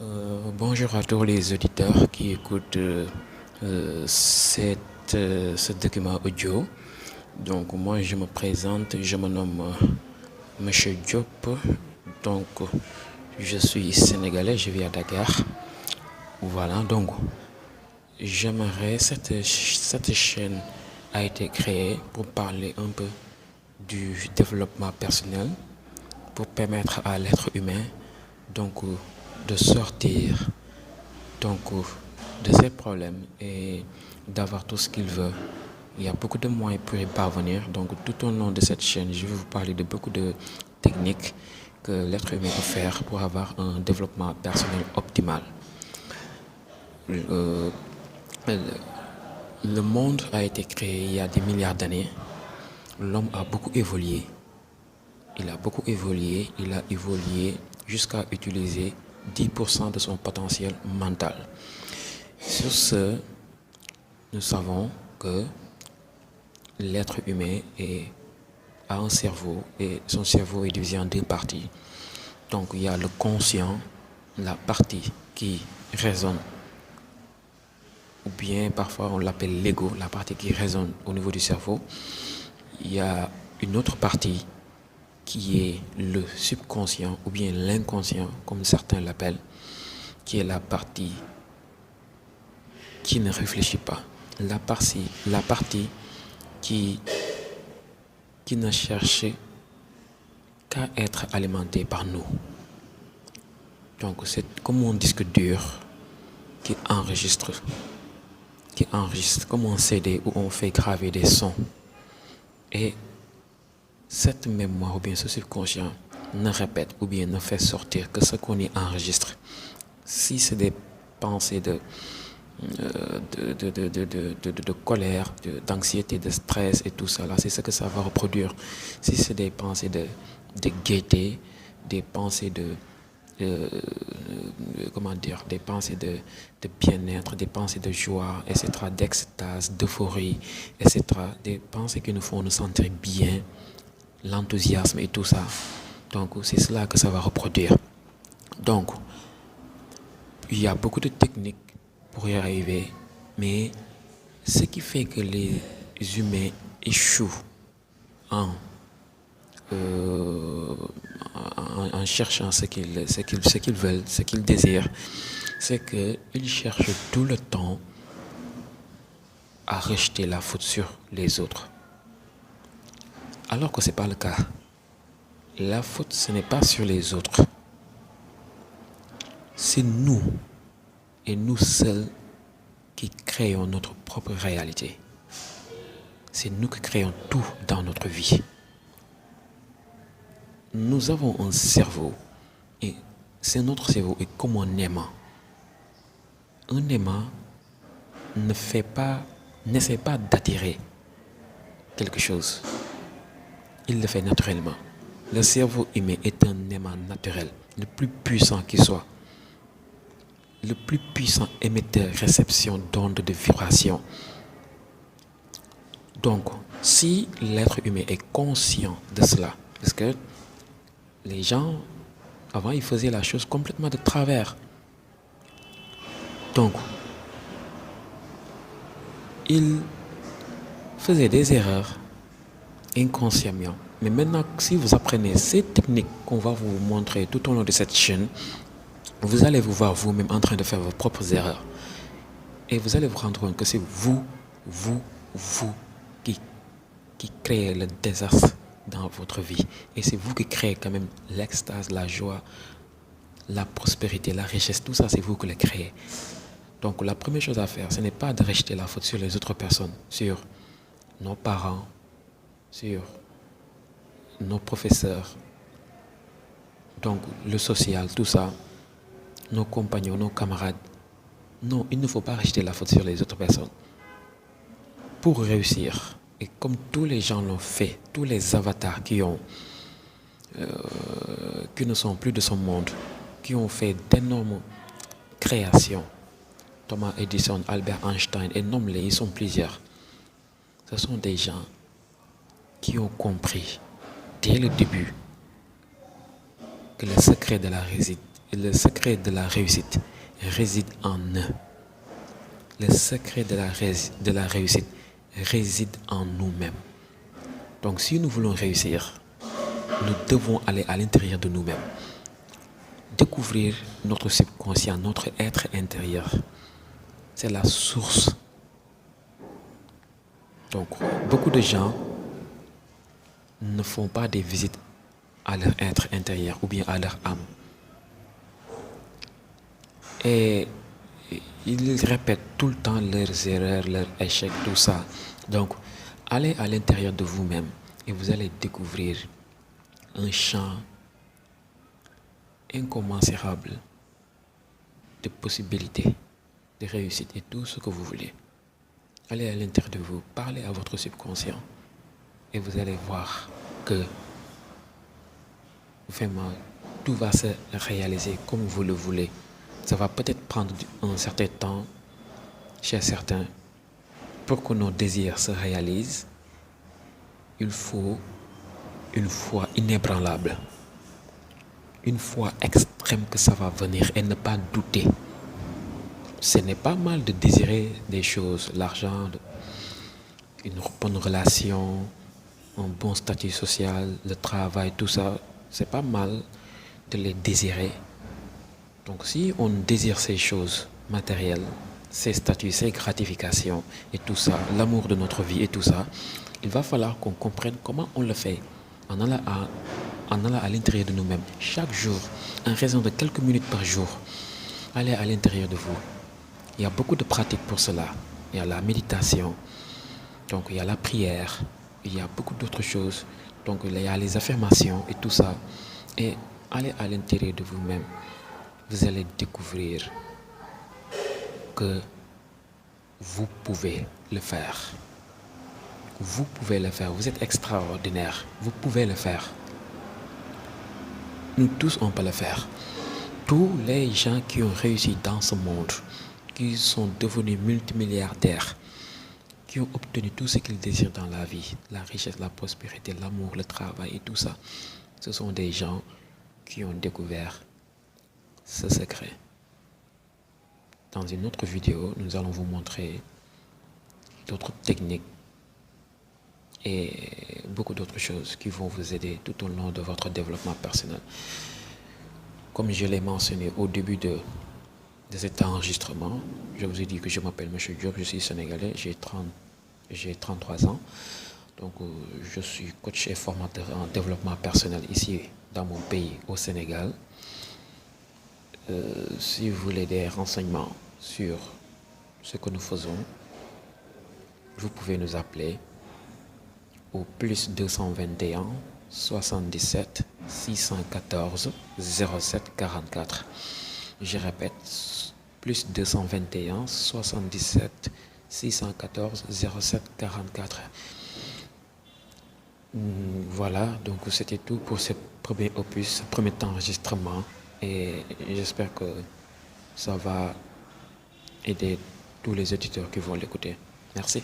Bonjour à tous les auditeurs qui écoutent ce document audio. Donc moi je me présente, je me nomme Monsieur Diop. Donc je suis sénégalais, je vis à Dakar. Voilà, donc j'aimerais cette chaîne a été créée pour parler un peu du développement personnel, pour permettre à l'être humain donc de sortir donc de ces problèmes et d'avoir tout ce qu'il veut. Il y a beaucoup de moyens pour y parvenir. Donc tout au long de cette chaîne, je vais vous parler de beaucoup de techniques que l'être humain peut faire pour avoir un développement personnel optimal. Euh, le monde a été créé il y a des milliards d'années. L'homme a beaucoup évolué. Il a évolué jusqu'à utiliser 10% de son potentiel mental. Sur ce, nous savons que l'être humain a un cerveau et son cerveau est divisé en deux parties. Donc il y a le conscient, la partie qui résonne, ou bien parfois on l'appelle l'ego, la partie qui résonne au niveau du cerveau. Il y a une autre partie qui est le subconscient ou bien l'inconscient, comme certains l'appellent, qui est la partie qui ne réfléchit pas, la partie qui, qui ne cherche qu'à être alimentée par nous. Donc c'est comme un disque dur qui enregistre, comme un CD où on fait graver des sons. Et cette mémoire ou bien ce subconscient ne répète ou bien ne fait sortir que ce qu'on y enregistre. Si c'est des pensées de colère, d'anxiété, de stress et tout ça, là, c'est ce que ça va reproduire. Si c'est des pensées de gaieté, des pensées comment dire, des pensées de bien-être, des pensées de joie, etc., d'extase, d'euphorie, etc., des pensées qui nous font nous sentir bien, l'enthousiasme et tout ça. Donc, c'est cela que ça va reproduire. Donc, il y a beaucoup de techniques pour y arriver, mais ce qui fait que les humains échouent en, euh, en cherchant ce qu'ils veulent, ce qu'ils désirent, c'est qu'ils cherchent tout le temps à rejeter la faute sur les autres. Alors que ce n'est pas le cas. La faute, ce n'est pas sur les autres. C'est nous, et nous seuls, qui créons notre propre réalité. C'est nous qui créons tout dans notre vie. Nous avons un cerveau, et c'est notre cerveau est comme un aimant. Un aimant n'essaie pas d'attirer quelque chose. Il le fait naturellement. Le cerveau humain est un aimant naturel, le plus puissant qui soit. Le plus puissant émetteur réception d'ondes de vibration. Donc, si l'être humain est conscient de cela, parce que les gens, avant, ils faisaient la chose complètement de travers. Donc, ils faisaient des erreurs inconsciemment. Mais maintenant, si vous apprenez ces techniques qu'on va vous montrer tout au long de cette chaîne, vous allez vous voir vous-même en train de faire vos propres erreurs. Et vous allez vous rendre compte que c'est vous qui créez le désastre dans votre vie. Et c'est vous qui créez quand même l'extase, la joie, la prospérité, la richesse. Tout ça, c'est vous qui le créez. Donc la première chose à faire, ce n'est pas de rejeter la faute sur les autres personnes, sur nos parents, sur nos professeurs, donc le social, tout ça, nos compagnons, nos camarades. Non, il ne faut pas rejeter la faute sur les autres personnes. Pour réussir, et comme tous les gens l'ont fait, tous les avatars qui ne sont plus de ce monde, qui ont fait d'énormes créations, Thomas Edison, Albert Einstein, et nomme-les, ils sont plusieurs. Ce sont des gens qui ont compris dès le début que le secret de la le secret de la réussite réside en eux. Le secret de la réussite réside en nous-mêmes. Donc si nous voulons réussir, nous devons aller à l'intérieur de nous-mêmes, découvrir notre subconscient, notre être intérieur. C'est la source. Donc beaucoup de gens ne font pas des visites à leur être intérieur ou bien à leur âme. Et ils répètent tout le temps leurs erreurs, leurs échecs, tout ça. Donc, allez à l'intérieur de vous-même et vous allez découvrir un champ incommensurable de possibilités, de réussite et tout ce que vous voulez. Allez à l'intérieur de vous, parlez à votre subconscient et vous allez voir que vraiment tout va se réaliser comme vous le voulez. Ça va peut-être prendre un certain temps chez certains. Pour que nos désirs se réalisent, il faut une foi inébranlable, une foi extrême que ça va venir et ne pas douter. Ce n'est pas mal de désirer des choses, l'argent, une bonne relation, un bon statut social, le travail, tout ça. C'est pas mal de les désirer. Donc si on désire ces choses matérielles, ces statuts, ces gratifications et tout ça, l'amour de notre vie et tout ça, il va falloir qu'on comprenne comment on le fait en allant à l'intérieur de nous-mêmes. Chaque jour, en raison de quelques minutes par jour, allez à l'intérieur de vous. Il y a beaucoup de pratiques pour cela. Il y a la méditation, donc il y a la prière, il y a beaucoup d'autres choses. Donc il y a les affirmations et tout ça. Et allez à l'intérieur de vous-même. Vous allez découvrir que vous pouvez le faire. Vous pouvez le faire. Vous êtes extraordinaire. Vous pouvez le faire. Nous tous, on peut le faire. Tous les gens qui ont réussi dans ce monde, qui sont devenus multimilliardaires, qui ont obtenu tout ce qu'ils désirent dans la vie, la richesse, la prospérité, l'amour, le travail et tout ça, ce sont des gens qui ont découvert ce secret. Dans une autre vidéo, nous allons vous montrer d'autres techniques et beaucoup d'autres choses qui vont vous aider tout au long de votre développement personnel. Comme je l'ai mentionné au début de cet enregistrement, je vous ai dit que je m'appelle M. Diop, je suis sénégalais, j'ai 33 ans. Donc, je suis coach et formateur en développement personnel ici dans mon pays, au Sénégal. Si vous voulez des renseignements sur ce que nous faisons, vous pouvez nous appeler au plus 221 77 614 07 44. Je répète, plus 221 77 614 07 44. Voilà, donc c'était tout pour ce premier opus, ce premier enregistrement. Et j'espère que ça va aider tous les auditeurs qui vont l'écouter. Merci.